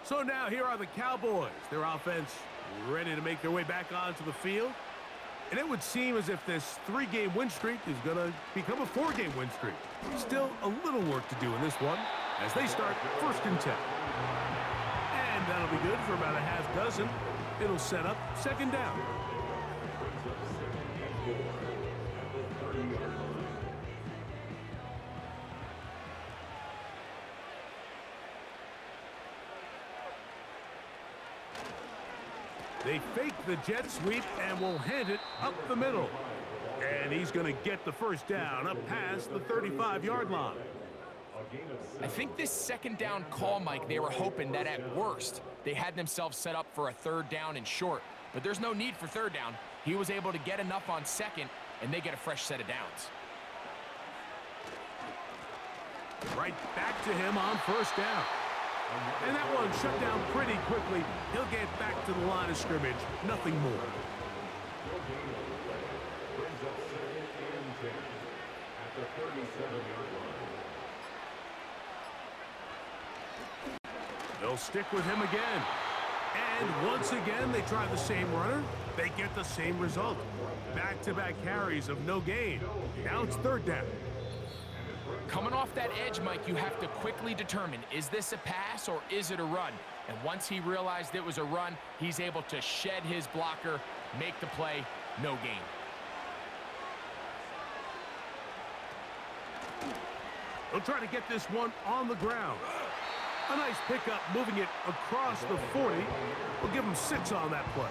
B: So now here are the Cowboys. Their offense ready to make their way back onto the field. And it would seem as if this 3-game win streak is going to become a 4-game win streak. Still a little work to do in this one as they start 1st and 10. And that'll be good for about a half dozen. It'll set up 2nd down. They fake the jet sweep and will hand it up the middle. And he's going to get the 1st down up past the 35-yard line.
C: I think this 2nd down call, Mike, they were hoping that at worst they had themselves set up for a 3rd down and short. But there's no need for 3rd down. He was able to get enough on 2nd, and they get a fresh set of downs.
B: Right back to him on 1st down. And that one shut down pretty quickly. He'll get back to the line of scrimmage. Nothing more. They'll stick with him again. And once again, they try the same runner. They get the same result. Back-to-back carries of no gain. Now it's 3rd down.
C: Coming off that edge, Mike, you have to quickly determine, is this a pass or is it a run? And once he realized it was a run, he's able to shed his blocker, make the play, no gain.
B: They'll try to get this one on the ground. A nice pickup, moving it across the 40. We'll give him 6 on that play.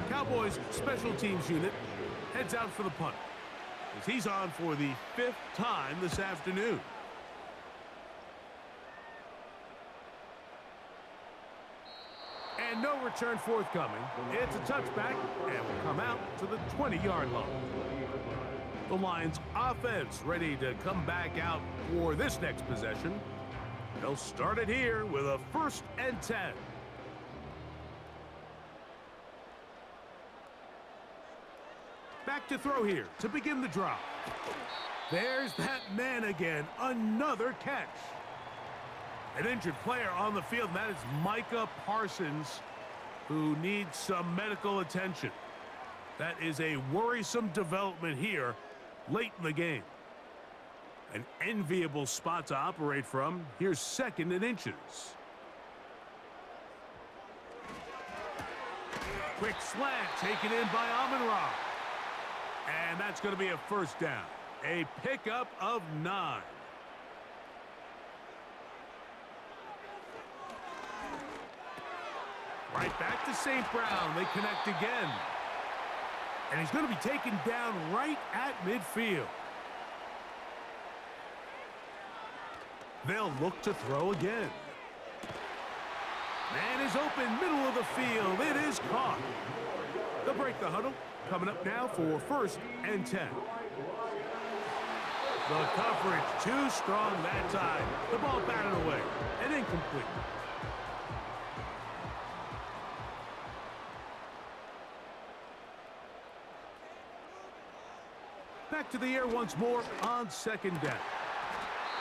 B: Cowboys special teams unit heads out for the punt as he's on for the 5th time this afternoon. And no return forthcoming. It's a touchback and will come out to the 20-yard line. The Lions offense ready to come back out for this next possession. They'll start it here with a 1st and 10. Back to throw here to begin the drive. There's that man again. Another catch. An injured player on the field, and that is Micah Parsons, who needs some medical attention. That is a worrisome development here late in the game. An enviable spot to operate from. Here's 2nd and inches. Quick slant taken in by Amon-Ra. And that's going to be a 1st down. A pickup of 9. Right back to St. Brown. They connect again. And he's going to be taken down right at midfield. They'll look to throw again. Man is open, middle of the field. It is caught. They'll break the huddle. Coming up now for 1st and 10. The coverage too strong that time. The ball batted away and incomplete. Back to the air once more on 2nd down.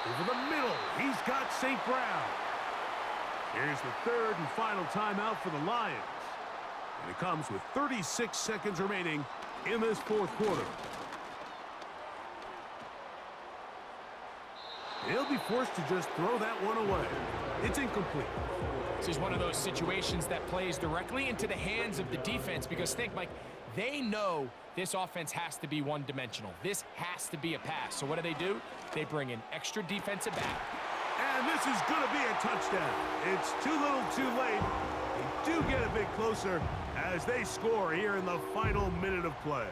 B: Over the middle, he's got St. Brown. Here's the 3rd and final timeout for the Lions. And it comes with 36 seconds remaining in this 4th quarter. He'll be forced to just throw that one away. It's incomplete.
C: This is one of those situations that plays directly into the hands of the defense because think, Mike, they know this offense has to be one-dimensional. This has to be a pass. So what do? They bring in extra defensive back,
B: And this is going to be a touchdown. It's too little too late. They do get a bit closer as they score here in the final minute of play.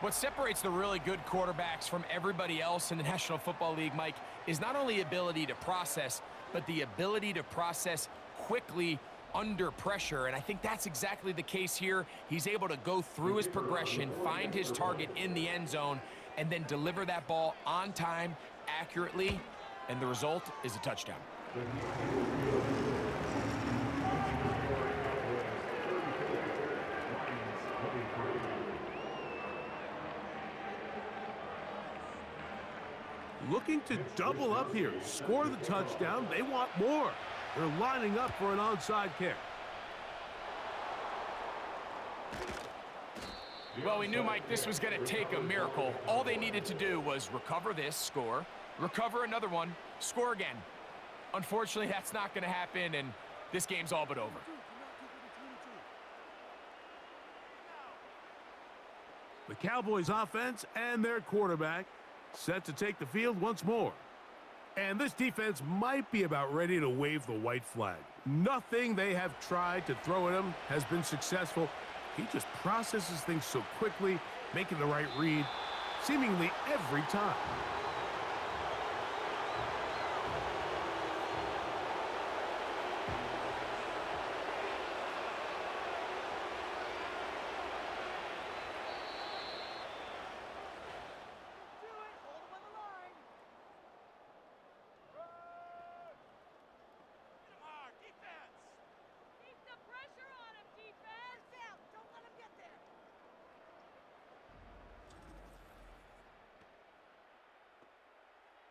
C: What separates the really good quarterbacks from everybody else in the National Football League, Mike, is not only ability to process, but the ability to process quickly under pressure. And I think that's exactly the case here. He's able to go through his progression, find his target in the end zone, and then deliver that ball on time, accurately, and the result is a touchdown.
B: Looking to double up here, score the touchdown. They want more. They're lining up for an onside kick.
C: Well, we knew, Mike, this was going to take a miracle. All they needed to do was recover this, score, recover another one, score again. Unfortunately, that's not going to happen, and this game's all but over.
B: The Cowboys offense and their quarterback set to take the field once more. And this defense might be about ready to wave the white flag. Nothing they have tried to throw at him has been successful. He just processes things so quickly, making the right read, seemingly every time.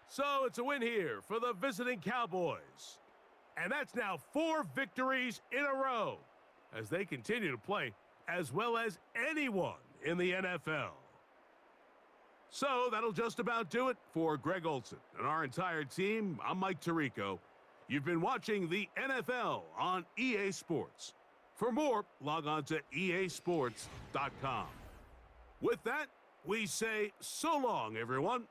B: So it's a win here for the visiting Cowboys. And that's now 4 victories in a row as they continue to play as well as anyone in the NFL. So that'll just about do it for Greg Olson and our entire team. I'm Mike Tirico. You've been watching the NFL on EA Sports. For more, log on to easports.com. With that, we say so long, everyone.